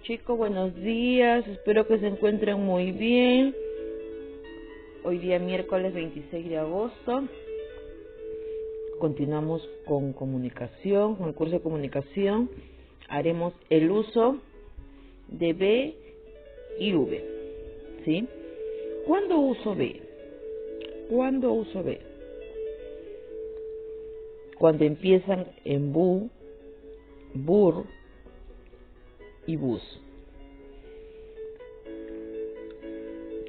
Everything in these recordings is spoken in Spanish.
chicos, buenos días, espero que se encuentren muy bien. Hoy día miércoles 26 de agosto. Continuamos con comunicación, con el curso de comunicación. Haremos el uso de B y V, ¿sí? ¿Cuándo uso B? ¿Cuándo uso B? Cuando empiezan en bu, bur y bus.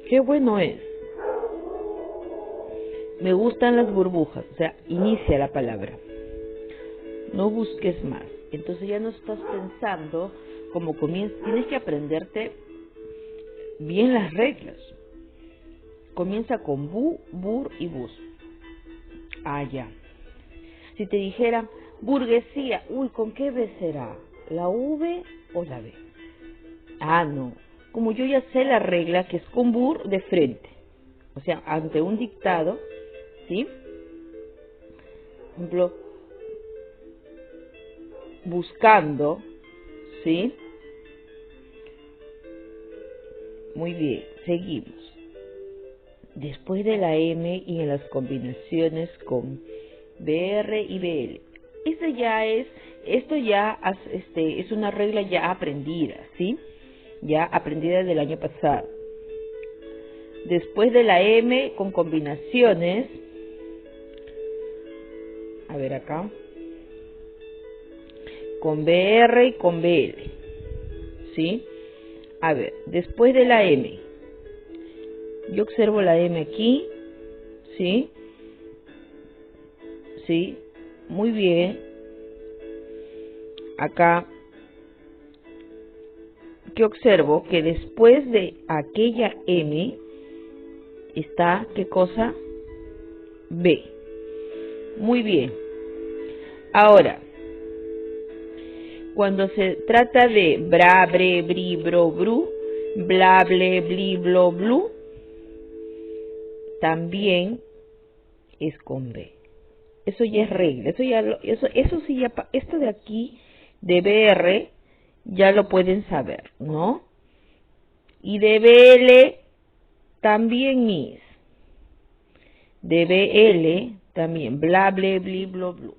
Qué bueno es. Me gustan las burbujas, o sea, inicia la palabra. No busques más. Entonces ya no estás pensando como comienzas. Tienes que aprenderte bien las reglas. Comienza con bu, bur y bus. Ah, ya. Si te dijera burguesía, uy, ¿con qué B será? ¿La V o la B? Ah, no. Como yo ya sé la regla que es con bur de frente. O sea, ante un dictado, ¿sí? Por ejemplo, buscando, ¿sí? Muy bien, seguimos. Después de la M y en las combinaciones con BR y BL. Esto ya es una regla ya aprendida, ¿sí? Ya aprendida del año pasado. Después de la M con combinaciones, a ver acá, con BR y con BL, ¿sí? A ver, después de la M, yo observo la M aquí, ¿sí? Sí, muy bien. Acá, que observo que después de aquella M está, ¿qué cosa? B. Muy bien. Ahora, cuando se trata de bra, bre, bri, bro, bru, bla, ble, bli, blo, blu, también es con B. Eso ya es regla. Eso sí ya, esto de aquí, de BR, ya lo pueden saber, ¿no? Y de BL también mis. De BL también, bla, ble, bli, blo, blu.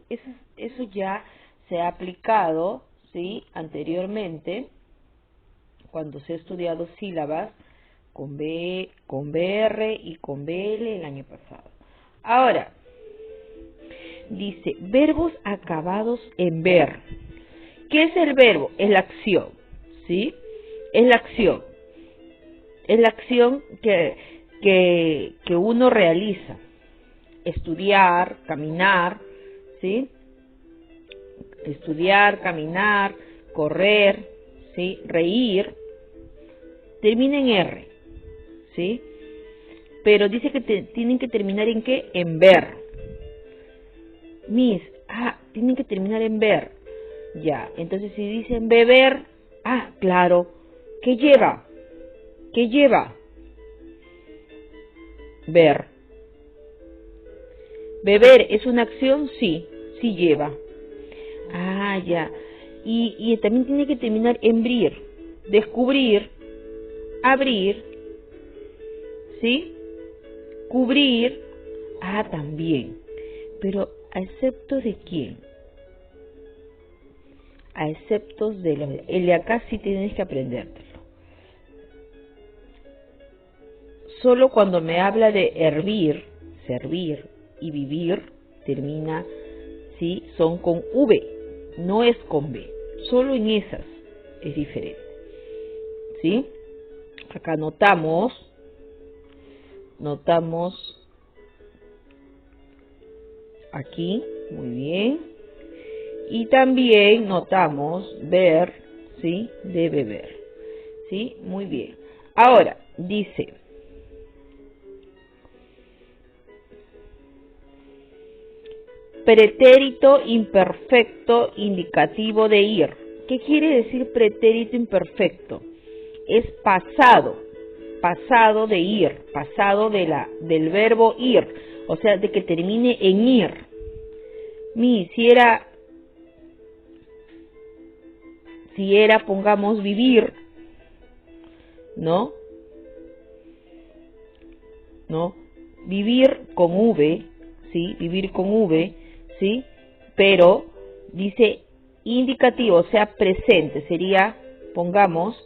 Eso ya se ha aplicado, ¿sí? Anteriormente, cuando se ha estudiado sílabas con B, con BR y con BL el año pasado. Ahora, dice, verbos acabados en ver. ¿Qué es el verbo? Es la acción, ¿sí? Es la acción. Es la acción que uno realiza. Estudiar, caminar, ¿sí? Estudiar, caminar, correr, ¿sí? Reír. Termina en R, ¿sí? Pero dice que tienen que terminar en ¿qué? En ver. Tienen que terminar en ver. Ya, entonces si dicen beber, claro, ¿qué lleva? ¿Qué lleva? Ver. ¿Beber es una acción? Sí, sí lleva. Ya. Y también tiene que terminar en brir. Descubrir, abrir, ¿sí? Cubrir, también. Pero ¿a exceptos de quién? A exceptos de los... El de acá sí tienes que aprendértelo. Solo cuando me habla de hervir, servir y vivir, termina, ¿sí? Son con V, no es con B. Solo en esas es diferente, ¿sí? Acá notamos aquí, muy bien. Y también notamos ver, ¿sí? De beber, ¿sí? Muy bien. Ahora, dice, pretérito imperfecto indicativo de ir. ¿Qué quiere decir pretérito imperfecto? Es pasado de ir, pasado del verbo ir, o sea, de que termine en ir. Si era, pongamos, vivir, ¿no? ¿No? Vivir con V, ¿sí? Vivir con V, ¿sí? Pero dice indicativo, o sea, presente, sería, pongamos,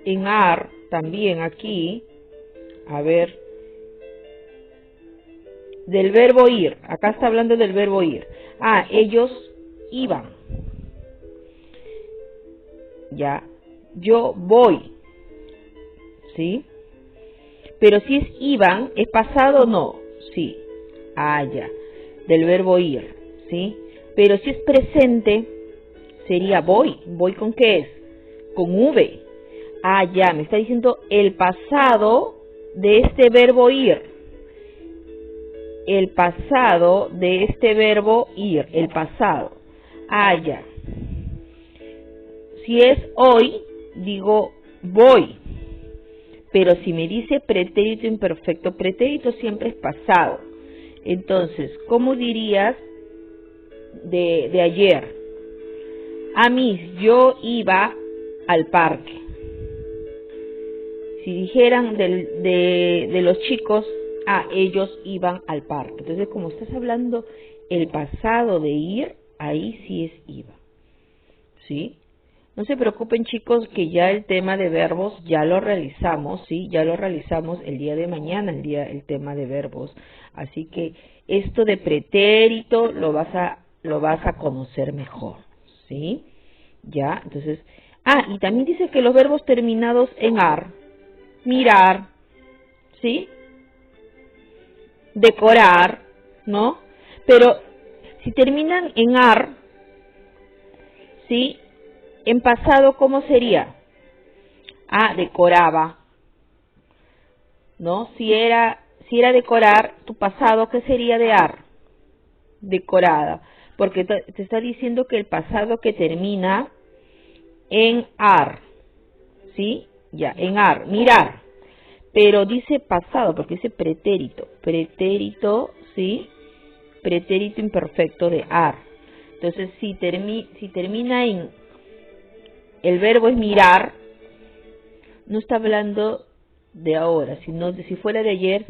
en AR, también aquí, a ver, del verbo ir, acá está hablando del verbo ir. Ah, ellos iban, ya, yo voy, ¿sí? Pero si es iban, ¿es pasado? No, sí, ah, ya, del verbo ir, ¿sí? Pero si es presente, sería voy. ¿Voy con qué es? Con V. Ah, ya, me está diciendo el pasado de este verbo ir. El pasado de este verbo ir, el pasado. Ah, ya. Si es hoy, digo voy. Pero si me dice pretérito imperfecto, pretérito siempre es pasado. Entonces, ¿cómo dirías de ayer? A mis, yo iba al parque. Si dijeran de los chicos, ellos iban al parque. Entonces, como estás hablando el pasado de ir, ahí sí es iba. ¿Sí? No se preocupen, chicos, que ya el tema de verbos ya lo realizamos, ¿sí? Ya lo realizamos el día de mañana, el tema de verbos. Así que esto de pretérito lo vas a conocer mejor, ¿sí? Ya, entonces, y también dice que los verbos terminados en ar, mirar, ¿sí? Decorar, ¿no? Pero si terminan en ar, ¿sí? En pasado, ¿cómo sería? Decoraba, ¿no? Si era decorar, tu pasado, ¿qué sería de ar? Decorada, porque te está diciendo que el pasado que termina en ar, ¿sí? Ya, en ar, mirar. Pero dice pasado, porque dice pretérito. Pretérito, ¿sí? Pretérito imperfecto de ar. Entonces, si termina en el verbo es mirar, no está hablando de ahora, sino de si fuera de ayer.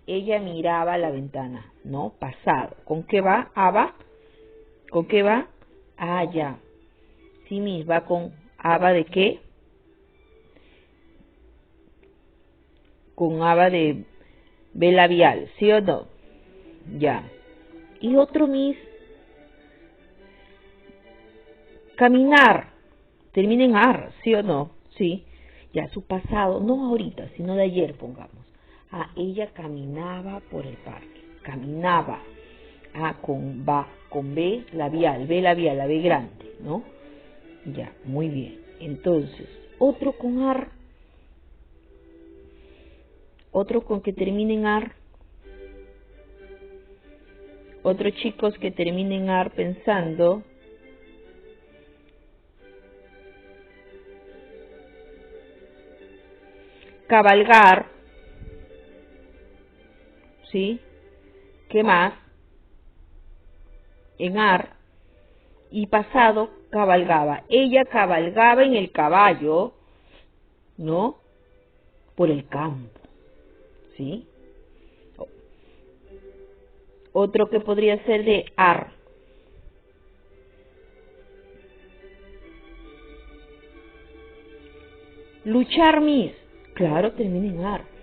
Ella miraba la ventana, ¿no? Pasado. ¿Con qué va? ¿Aba? ¿Con qué va? Ya. Sí, va con aba de qué? Con aba de B labial, ¿sí o no? Ya. Y otro caminar, termina en ar, ¿sí o no? Sí. Ya, su pasado, no ahorita, sino de ayer, pongamos. Ella caminaba por el parque. Caminaba. Con B labial, la B grande, ¿no? Ya, muy bien. Entonces, otro con ar. Otro con que termine en ar. Otros chicos que terminen en ar pensando. Cabalgar. ¿Sí? ¿Qué más? En ar. Y pasado, cabalgaba. Ella cabalgaba en el caballo, ¿no? Por el campo, ¿sí? Otro que podría ser de ar. Luchar, claro, termina en ar.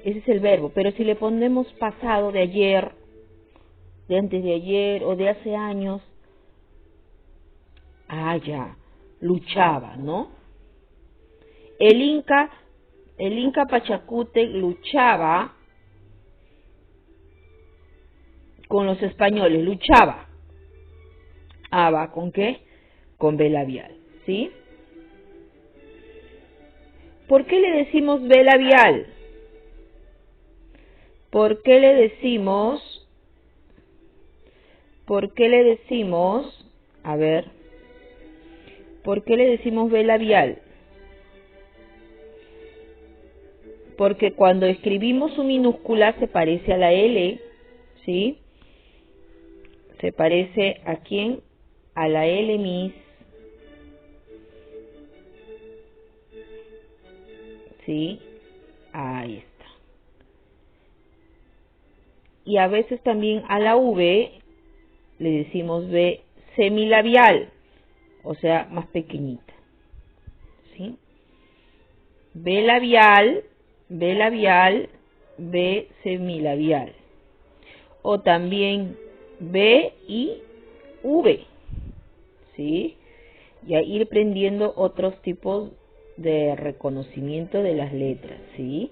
Ese es el verbo, pero si le ponemos pasado de ayer, de antes de ayer o de hace años, ya, luchaba, ¿no? El Inca Pachacute luchaba con los españoles, luchaba. Va con qué? Con B labial, ¿sí? ¿Por qué le decimos B labial? ¿Por qué le decimos? A ver, ¿por qué le decimos B labial? Porque cuando escribimos su minúscula se parece a la L, ¿sí? Se parece a quién? a la L, mis. ¿Sí? Ahí está. Y a veces también a la V le decimos V semilabial, o sea, más pequeñita. ¿Sí? V labial, V labial, V semilabial. O también B y V. ¿Sí? Y a ir aprendiendo otros tipos de reconocimiento de las letras, ¿sí?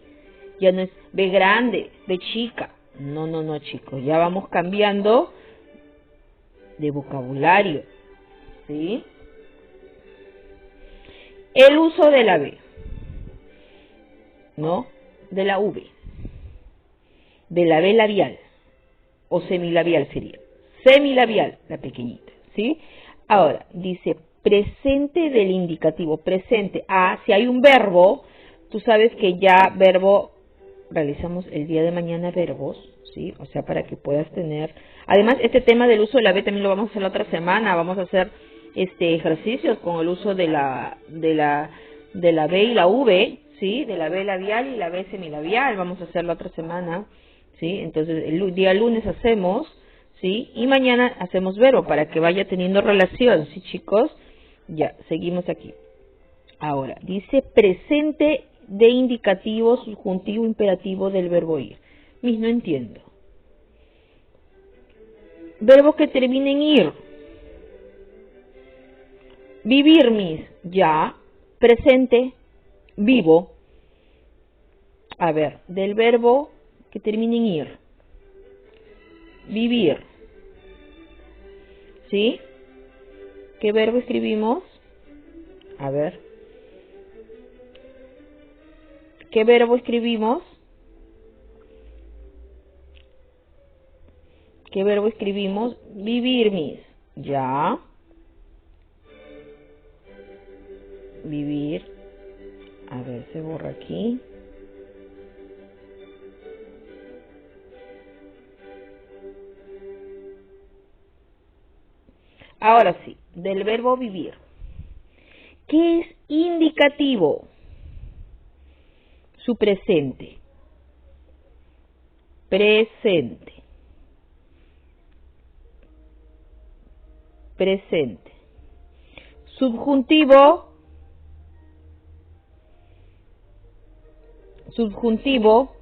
Ya no es B grande, B chica. No, no, no, chicos. Ya vamos cambiando de vocabulario, ¿sí? El uso de la B, ¿no? De la V. De la B labial. O semilabial sería. Semilabial, la pequeñita, ¿sí? Ahora, dice presente del indicativo. Presente. Ah, si hay un verbo, tú sabes que ya verbo, realizamos el día de mañana verbos, ¿sí? O sea, para que puedas tener. Además, este tema del uso de la B también lo vamos a hacer la otra semana. Vamos a hacer ejercicios con el uso de la B y la V, ¿sí? De la B labial y la B semilabial. Vamos a hacer la otra semana, ¿sí? Entonces, el día lunes hacemos, ¿sí? Y mañana hacemos verbo para que vaya teniendo relación, ¿sí, chicos? Ya, seguimos aquí. Ahora, dice presente de indicativo, subjuntivo, imperativo del verbo ir. Mis, no entiendo. Verbo que termine en ir. Vivir, mis, ya. Presente, vivo. A ver, del verbo que termine en ir. Vivir. ¿Sí? ¿Qué verbo escribimos? A ver. ¿Qué verbo escribimos? ¿Qué verbo escribimos? Vivir, mis. Ya. Vivir. A ver, se borra aquí. Ahora sí, del verbo vivir. ¿Qué es indicativo? Su presente. Presente. Presente. Subjuntivo. Subjuntivo.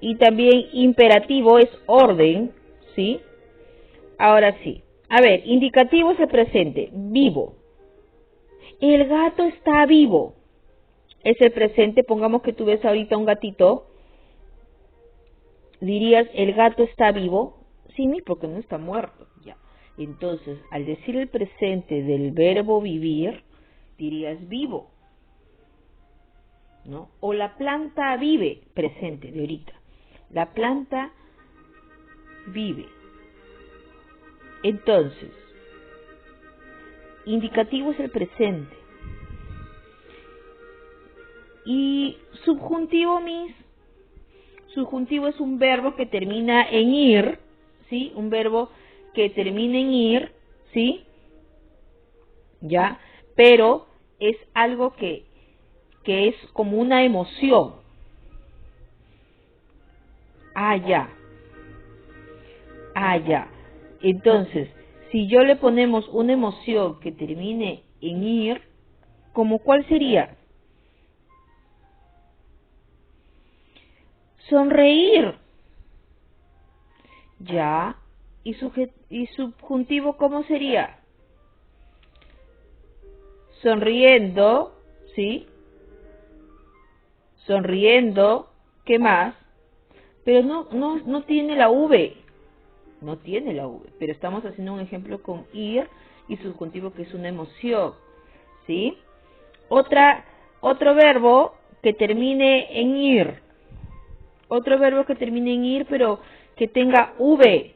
Y también imperativo es orden, ¿sí? Ahora sí. A ver, indicativo es el presente. Vivo. El gato está vivo. Es el presente. Pongamos que tú ves ahorita un gatito. Dirías, el gato está vivo. Sí, porque no está muerto. Ya. Entonces, al decir el presente del verbo vivir, dirías vivo, ¿no? O la planta vive, presente de ahorita. La planta vive. Entonces, indicativo es el presente. Y subjuntivo, mis. Subjuntivo es un verbo que termina en ir, ¿sí? Un verbo que termina en ir, ¿sí? Ya, pero es algo que es como una emoción. Ah, ya. Ah, ya. Entonces, si yo le ponemos una emoción que termine en ir, ¿como cuál sería? Sonreír. Ya. ¿Y subjuntivo cómo sería? Sonriendo, ¿sí? Sonriendo. ¿Qué más? Pero no tiene la V. No tiene la V. Pero estamos haciendo un ejemplo con ir y subjuntivo que es una emoción, ¿sí? Otro verbo que termine en ir. Otro verbo que termine en ir, pero que tenga V.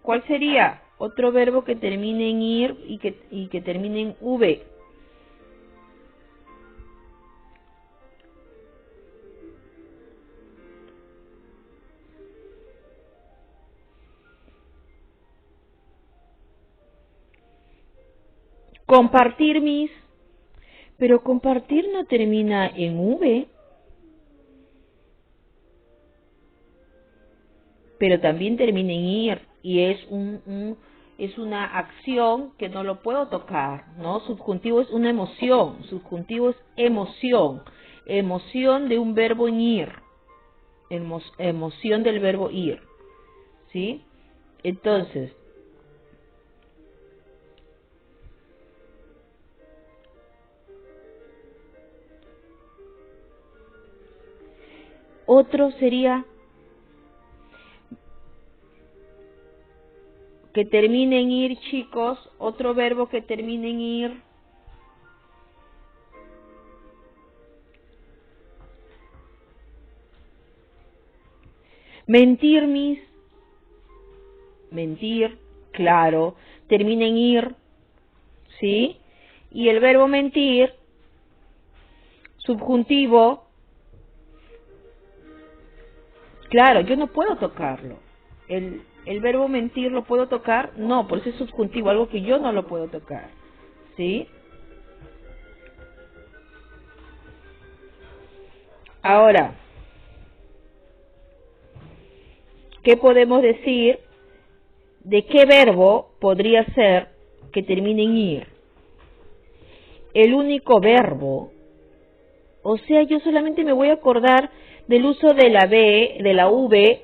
¿Cuál sería? Otro verbo que termine en ir y que termine en V. Compartir mis, pero compartir no termina en V, pero también termina en ir, y es es una acción que no lo puedo tocar, ¿no? Subjuntivo es una emoción, subjuntivo es emoción, emoción de un verbo en ir, emoción del verbo ir, ¿sí? Entonces, otro sería que termine en ir, chicos, otro verbo que termine en ir. Mentir, mis, mentir, claro, termina en ir, ¿sí? Y el verbo mentir, subjuntivo, claro, yo no puedo tocarlo. El verbo mentir lo puedo tocar, no, por eso es subjuntivo, algo que yo no lo puedo tocar, ¿sí? Ahora, ¿qué podemos decir de qué verbo podría ser que termine en ir? El único verbo, o sea, yo solamente me voy a acordar del uso de la B, de la V,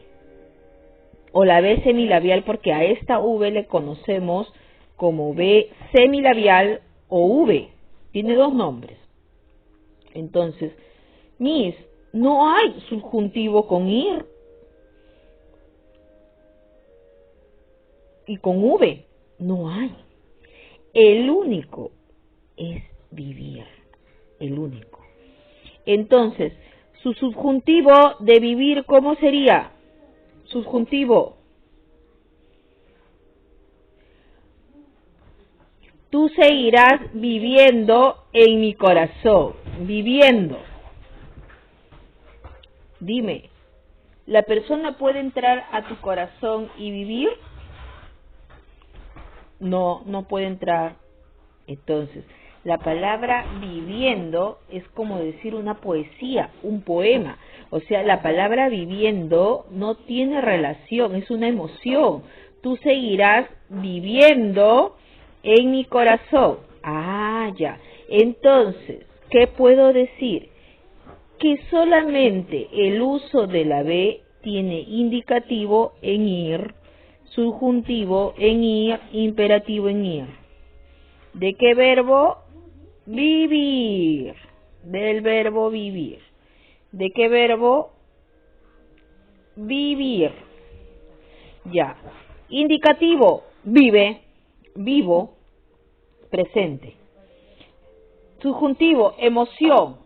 o la B semilabial, porque a esta V le conocemos como B semilabial o V. Tiene dos nombres. Entonces, mis, no hay subjuntivo con ir y con V. No hay. El único es vivir. El único. Entonces, su subjuntivo de vivir, ¿cómo sería? Subjuntivo. Tú seguirás viviendo en mi corazón. Viviendo. Dime, ¿la persona puede entrar a tu corazón y vivir? No, no puede entrar. Entonces, la palabra viviendo es como decir una poesía, un poema. O sea, la palabra viviendo no tiene relación, es una emoción. Tú seguirás viviendo en mi corazón. Ah, ya. Entonces, ¿qué puedo decir? Que solamente el uso de la B tiene indicativo en ir, subjuntivo en ir, imperativo en ir. ¿De qué verbo? Vivir. Del verbo vivir. ¿De qué verbo? Vivir. Ya. Indicativo, vive, vivo, presente. Subjuntivo, emoción,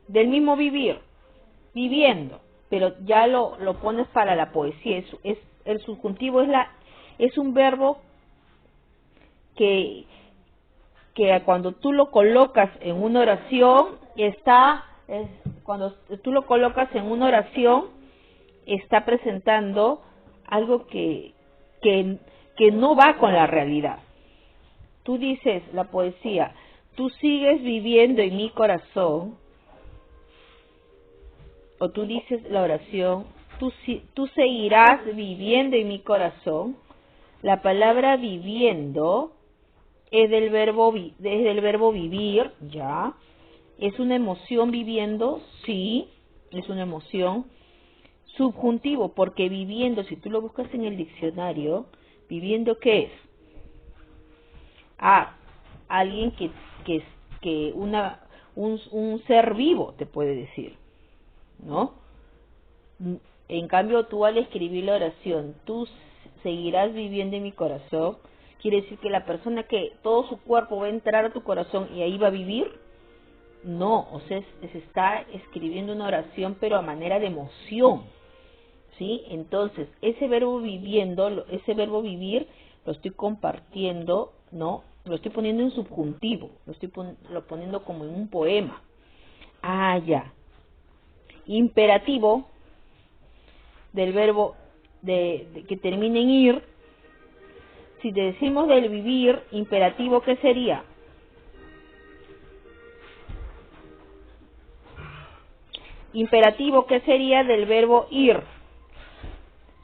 del mismo vivir, viviendo, pero ya lo pones para la poesía. Es el subjuntivo es un verbo que cuando tú lo colocas en una oración cuando tú lo colocas en una oración está presentando algo que no va con la realidad. Tú dices la poesía, tú sigues viviendo en mi corazón, o tú dices la oración, tú seguirás viviendo en mi corazón. La palabra viviendo es del verbo vivir, ya. ¿Es una emoción viviendo? Sí, es una emoción. Subjuntivo, porque viviendo, si tú lo buscas en el diccionario, viviendo, ¿qué es? Alguien que un ser vivo te puede decir, ¿no? En cambio, tú al escribir la oración, tú seguirás viviendo en mi corazón, quiere decir que la persona que todo su cuerpo va a entrar a tu corazón y ahí va a vivir. No, o sea, se está escribiendo una oración pero a manera de emoción, ¿sí? Entonces, ese verbo viviendo, ese verbo vivir, lo estoy compartiendo, ¿no? Lo estoy poniendo en subjuntivo, lo poniendo como en un poema. Ah, ya. Imperativo, del verbo que termina en ir, Si decimos del vivir, imperativo, ¿qué sería? Imperativo, ¿qué sería del verbo ir?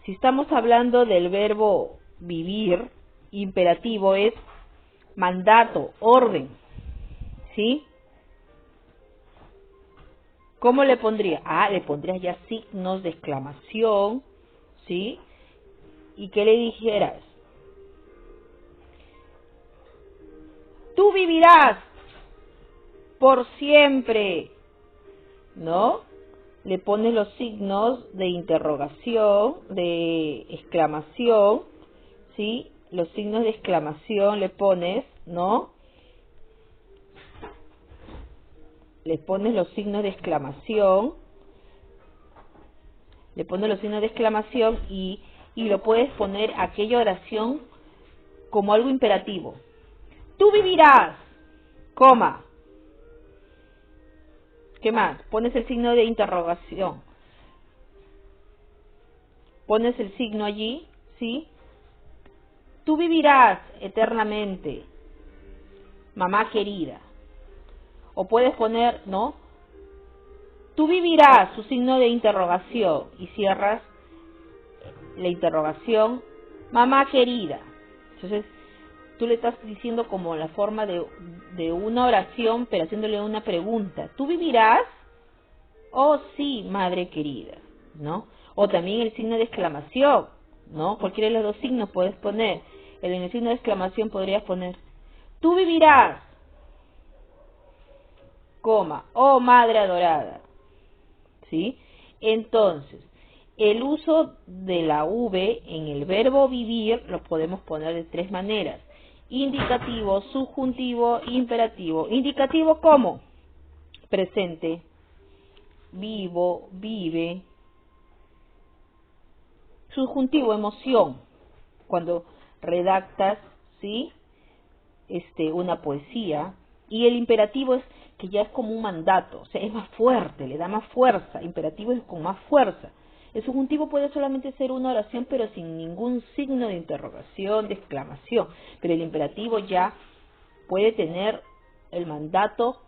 Si estamos hablando del verbo vivir, imperativo es mandato, orden, ¿sí? ¿Cómo le pondría? Le pondrías ya signos de exclamación, ¿sí? ¿Y qué le dijeras? Tú vivirás por siempre, ¿no? Le pones los signos de interrogación, de exclamación, ¿sí? Los signos de exclamación le pones, ¿no? Le pones los signos de exclamación, y lo puedes poner aquella oración como algo imperativo. Tú vivirás, coma. ¿Qué más? Pones el signo de interrogación. Pones el signo allí, ¿sí? Tú vivirás eternamente, mamá querida. O puedes poner, ¿no? Tú vivirás, su signo de interrogación, y cierras la interrogación, mamá querida. Entonces, tú le estás diciendo como la forma de una oración, pero haciéndole una pregunta. ¿Tú vivirás? Oh, sí, madre querida, ¿no? O también el signo de exclamación, ¿no? Cualquiera de los dos signos puedes poner. En el signo de exclamación podrías poner, tú vivirás, coma, oh madre adorada, ¿sí? Entonces, el uso de la V en el verbo vivir lo podemos poner de tres maneras: indicativo, subjuntivo, imperativo. Indicativo, ¿cómo? Presente, vivo, vive. Subjuntivo, emoción, cuando redactas, ¿sí? Una poesía. Y el imperativo es que ya es como un mandato, o sea, es más fuerte, le da más fuerza. Imperativo es con más fuerza. El subjuntivo puede solamente ser una oración, pero sin ningún signo de interrogación, de exclamación. Pero el imperativo ya puede tener el mandato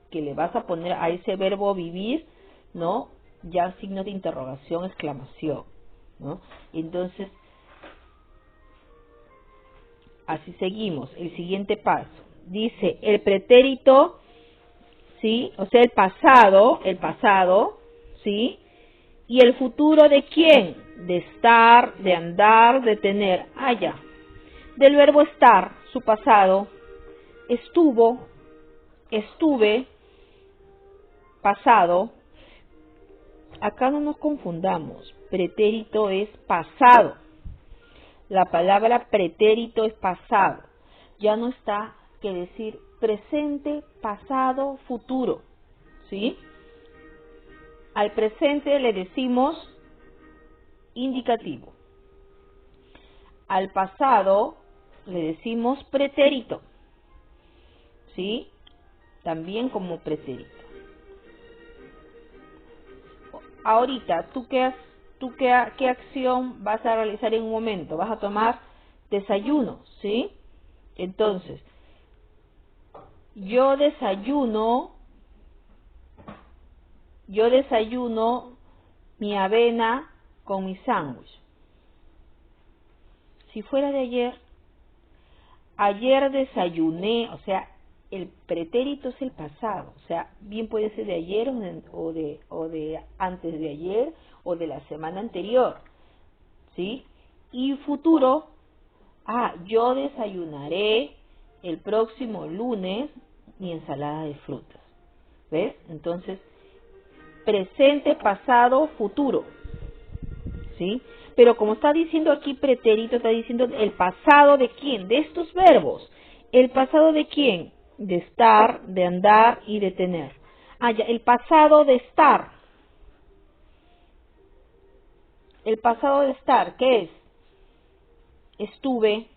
que le vas a poner a ese verbo vivir, ¿no? Ya signos de interrogación, exclamación, ¿no? Entonces, así seguimos. El siguiente paso. Dice, el pretérito, ¿sí? O sea, el pasado, ¿sí? ¿Y el futuro de quién? De estar, de andar, de tener. Ya. Del verbo estar, su pasado, estuvo, estuve, pasado. Acá no nos confundamos. Pretérito es pasado. La palabra pretérito es pasado. Ya no está que decir presente, pasado, futuro, ¿sí? Al presente le decimos indicativo. Al pasado le decimos pretérito, ¿sí? También como pretérito. Ahorita, ¿qué acción vas a realizar en un momento? Vas a tomar desayuno, ¿sí? Entonces, yo desayuno mi avena con mi sándwich. Si fuera de ayer desayuné, o sea, el pretérito es el pasado, o sea, bien puede ser de ayer o de antes de ayer o de la semana anterior, ¿sí? Y futuro, yo desayunaré el próximo lunes mi ensalada de frutas, ¿ves? Entonces, presente, pasado, futuro, ¿sí? Pero como está diciendo aquí pretérito, está diciendo el pasado de quién, de estos verbos. ¿El pasado de quién? De estar, de andar y de tener. Ya, el pasado de estar. El pasado de estar, ¿qué es? Estuve.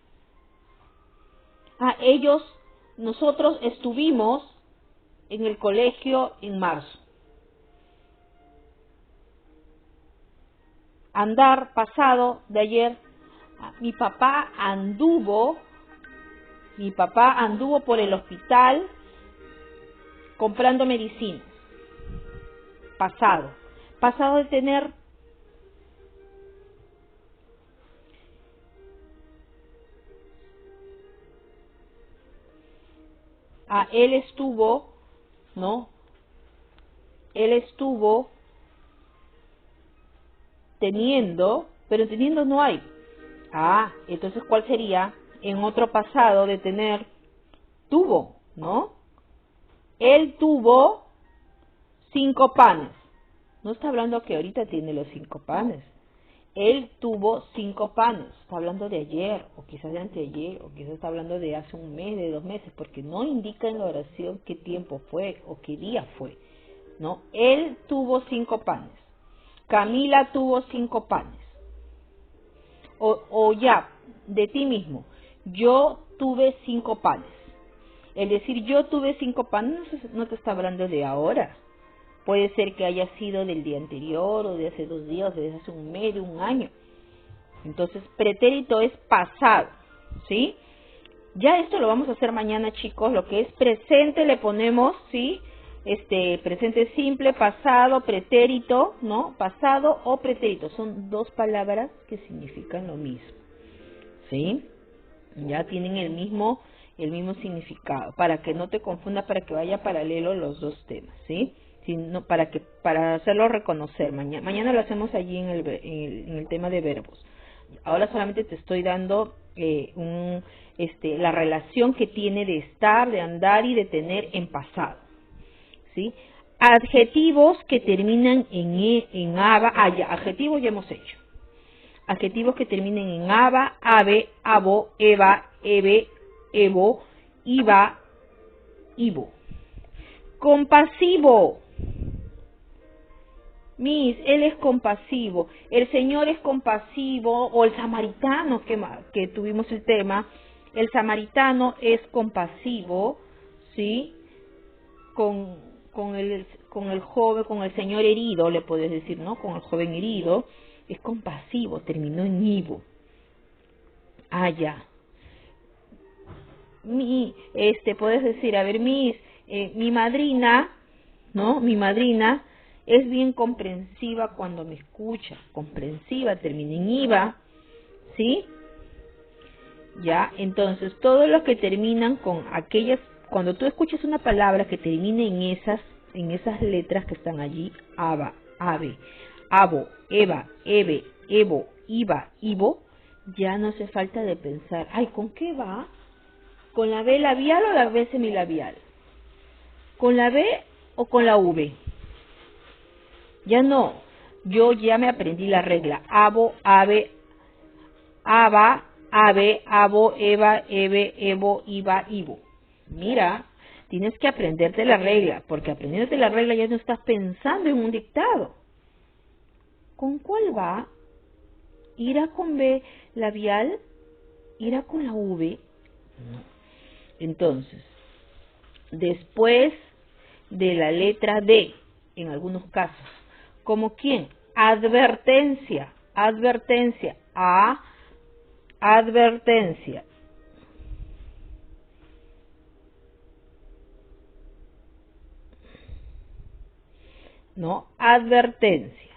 Nosotros estuvimos en el colegio en marzo. Andar, pasado de ayer. Mi papá anduvo por el hospital comprando medicinas. Pasado. Pasado de tener. Él estuvo, ¿no? Él estuvo teniendo, pero teniendo no hay. Entonces, ¿cuál sería en otro pasado de tener? Tuvo, ¿no? Él tuvo 5 panes. No está hablando que ahorita tiene los 5 panes. Él tuvo 5 panes. Está hablando de ayer, o quizás de anteayer, o quizás está hablando de hace un mes, de 2 meses, porque no indica en la oración qué tiempo fue o qué día fue, ¿no? Él tuvo 5 panes. Camila tuvo 5 panes. O ya, de ti mismo. Yo tuve 5 panes. El decir yo tuve 5 panes no te está hablando de ahora. Puede ser que haya sido del día anterior, o de hace 2 días, o de hace un mes, de un año. Entonces, pretérito es pasado, ¿sí? Ya esto lo vamos a hacer mañana, chicos. Lo que es presente le ponemos, ¿sí? Presente simple, pasado, pretérito, ¿no? Pasado o pretérito. Son 2 palabras que significan lo mismo, ¿sí? Ya tienen el mismo significado. Para que no te confundas, para que vaya paralelo los 2 temas, ¿sí? Sino para hacerlo reconocer. Mañana lo hacemos allí en el tema de verbos. Ahora solamente te estoy dando la relación que tiene de estar, de andar y de tener en pasado, ¿sí? Adjetivos que terminan en aba. Ya, adjetivos ya hemos hecho. Adjetivos que terminen en aba, ave, abo, eva, eve, evo, iba, ivo. Compasivo. Él es compasivo, el Señor es compasivo, o el samaritano, que tuvimos el tema, el samaritano es compasivo, ¿sí? Con el joven, con el Señor herido, le puedes decir, ¿no? Con el joven herido, es compasivo, terminó en ivo. Ya. Puedes decir, a ver, mi madrina, ¿no? Mi madrina es bien comprensiva cuando me escucha. Comprensiva, termina en iva, ¿sí? Ya, entonces, todos los que terminan con aquellas, cuando tú escuches una palabra que termine en esas letras que están allí, aba, ave, abo, eva, eve, evo, iva, ivo, ya no hace falta de pensar, ¿con qué va? ¿Con la B labial o la B semilabial? ¿Con la B o con la V? Ya no, yo ya me aprendí la regla. Abo, ave, aba, ave, abo, eva, eve, evo, iva, ivo. Mira, tienes que aprenderte la regla, porque aprendiéndote la regla ya no estás pensando en un dictado. ¿Con cuál va? ¿Irá con B labial? ¿Irá con la V? No. Entonces, después de la letra D, en algunos casos, ¿como quién? Advertencia, advertencia, advertencia. ¿No? Advertencia,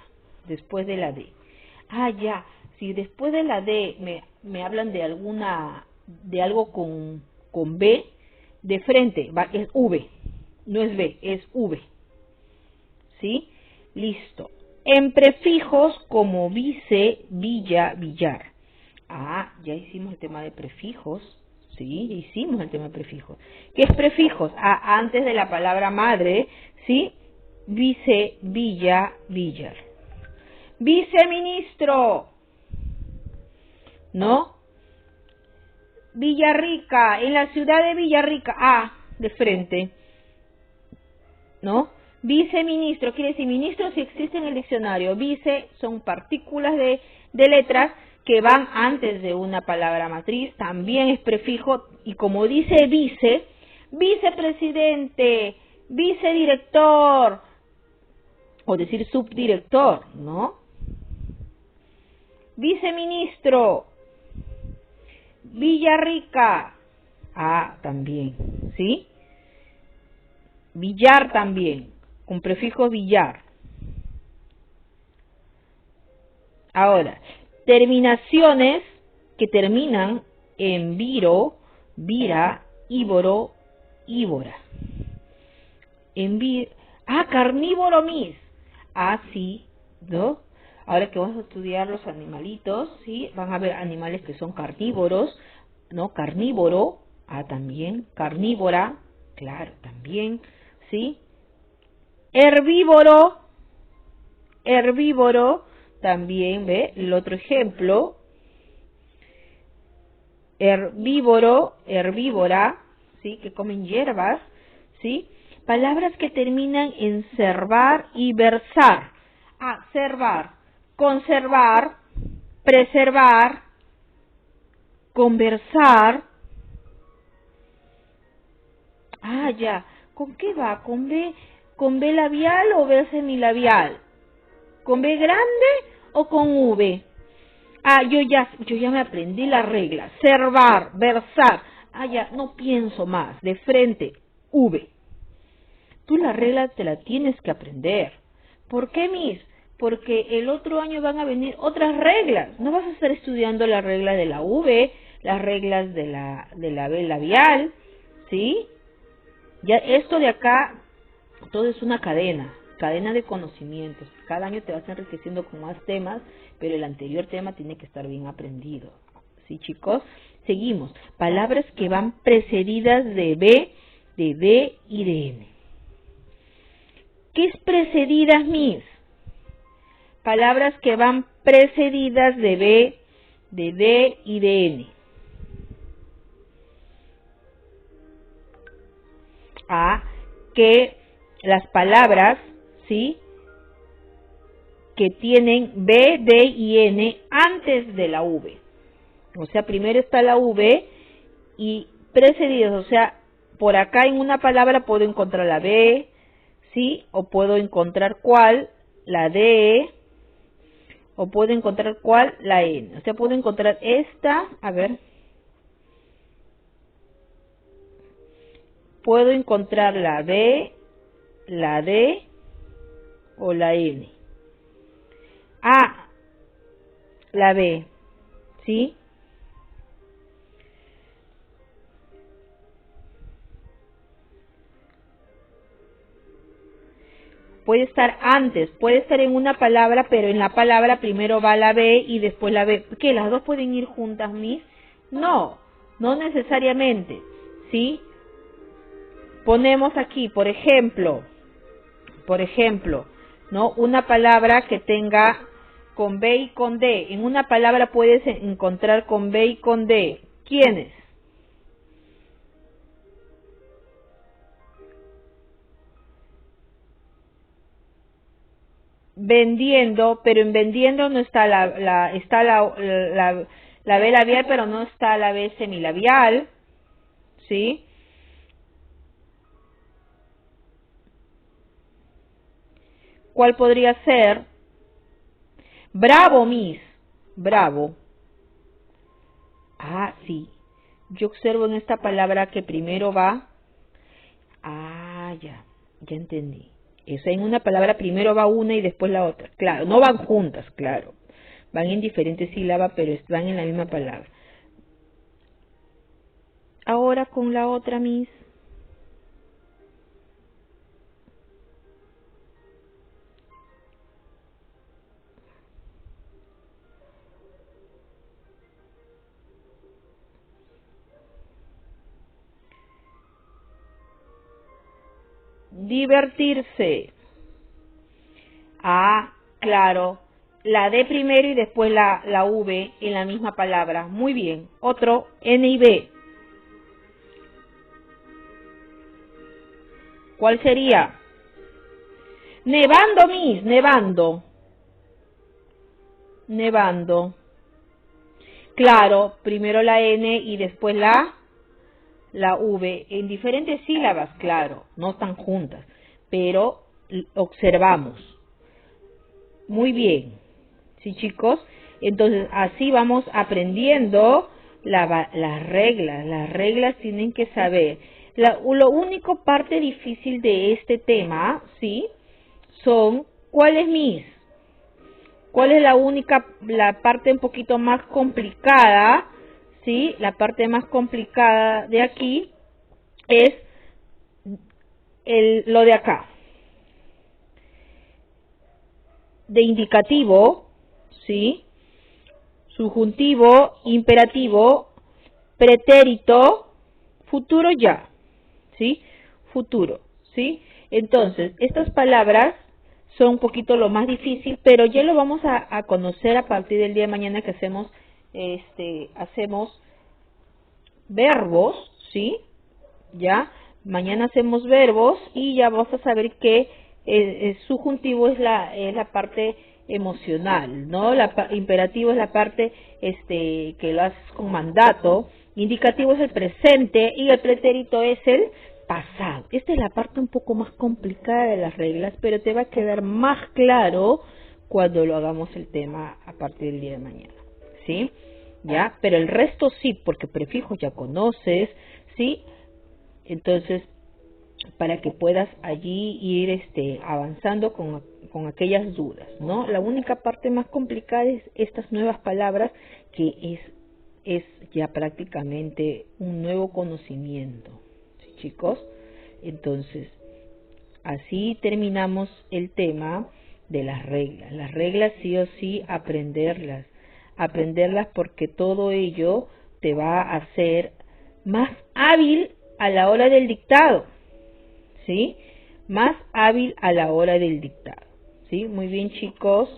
después de la D. Ya, si después de la D me hablan de algo con B, de frente, es V, no es B, es V. ¿Sí? Listo. En prefijos como vice, villa, billar. Ya hicimos el tema de prefijos. Sí, hicimos el tema de prefijos. ¿Qué es prefijos? Antes de la palabra madre, ¿sí? Vice, villa, billar. Viceministro, ¿no? Villarrica, en la ciudad de Villarrica, de frente, ¿no? Viceministro, quiere decir ministro si existe en el diccionario. Vice son partículas de letras que van antes de una palabra matriz, también es prefijo, y como dice vice, vicepresidente, vicedirector, o decir subdirector, ¿no? Viceministro, Villarrica. Ah, también, ¿sí? Villar también, con prefijo villar. Ahora, terminaciones que terminan en viro, vira, íboro, íbora. Carnívoro, mis. Ah, sí, ¿no? Ahora que vamos a estudiar los animalitos, ¿sí? Van a ver animales que son carnívoros, ¿no? Carnívoro, también. Carnívora, claro, también, ¿sí? Herbívoro, herbívoro, también, ¿ve? El otro ejemplo. Herbívoro, herbívora, ¿sí? Que comen hierbas, ¿sí? Palabras que terminan en servar y versar. Servar, conservar, preservar, conversar. Ya. ¿Con qué va? ¿Con B labial o B semilabial? ¿Con B grande o con V? Yo ya me aprendí la regla. Servar, versar. Ya, no pienso más. De frente, V. Tú la regla te la tienes que aprender. ¿Por qué, Miss? Porque el otro año van a venir otras reglas. No vas a estar estudiando la regla de la V, las reglas de la B labial, ¿sí? Ya esto de acá, todo es una cadena de conocimientos. Cada año te vas enriqueciendo con más temas, pero el anterior tema tiene que estar bien aprendido. ¿Sí, chicos? Seguimos. Palabras que van precedidas de B, de D y de N. ¿Qué es precedidas, Miss? Palabras que van precedidas de B, de D y de N. Que las palabras, ¿sí?, que tienen B, D y N antes de la V. O sea, primero está la V y precedidos. O sea, por acá en una palabra puedo encontrar la B, ¿sí? O puedo encontrar ¿cuál? La D. O puedo encontrar ¿cuál? La N. O sea, puedo encontrar esta, puedo encontrar la B, la D o la N. La B, ¿sí? Puede estar antes, puede estar en una palabra, pero en la palabra primero va la B y después la B. ¿Qué? ¿Las dos pueden ir juntas, Miss? No, no necesariamente, ¿sí? Ponemos aquí, por ejemplo, ¿no? Una palabra que tenga con B y con D. En una palabra puedes encontrar con B y con D. ¿Quiénes? Vendiendo, pero en vendiendo no está está la B labial, pero no está la B semilabial, ¿sí? ¿Cuál podría ser? Bravo, Miss. Bravo. Sí. Yo observo en esta palabra que primero va. Ya entendí. Eso en una palabra primero va una y después la otra. Claro, no van juntas, claro. Van en diferentes sílabas, pero están en la misma palabra. Ahora con la otra, Miss. Divertirse. Claro. La D primero y después la V en la misma palabra. Muy bien. Otro, N y B. ¿Cuál sería? Nevando, Miss. Nevando. Nevando. Claro, primero la N y después la V, en diferentes sílabas, claro, no están juntas, pero observamos. Muy bien, ¿sí, chicos? Entonces, así vamos aprendiendo Las reglas tienen que saber. Lo único parte difícil de este tema, ¿sí? Son, ¿cuál es ¿Cuál es la parte un poquito más complicada? ¿Sí? La parte más complicada de aquí es lo de acá. De indicativo, ¿sí? Subjuntivo, imperativo, pretérito, futuro ya, ¿sí? Futuro, ¿sí? Entonces, estas palabras son un poquito lo más difícil, pero ya lo vamos a conocer a partir del día de mañana que hacemos verbos, ¿sí? Ya, mañana hacemos verbos y ya vamos a saber que el subjuntivo es la parte emocional, ¿no? Imperativo es la parte que lo haces con mandato, indicativo es el presente y el pretérito es el pasado. Esta es la parte un poco más complicada de las reglas, pero te va a quedar más claro cuando lo hagamos el tema a partir del día de mañana, ¿sí? ¿Ya? Pero el resto sí, porque prefijos ya conoces, ¿sí? Entonces, para que puedas allí ir avanzando con aquellas dudas, ¿no? La única parte más complicada es estas nuevas palabras, que es ya prácticamente un nuevo conocimiento, ¿sí, chicos? Entonces, así terminamos el tema de las reglas. Las reglas sí o sí aprenderlas porque todo ello te va a hacer más hábil a la hora del dictado, ¿sí? Más hábil a la hora del dictado, ¿sí? Muy bien, chicos.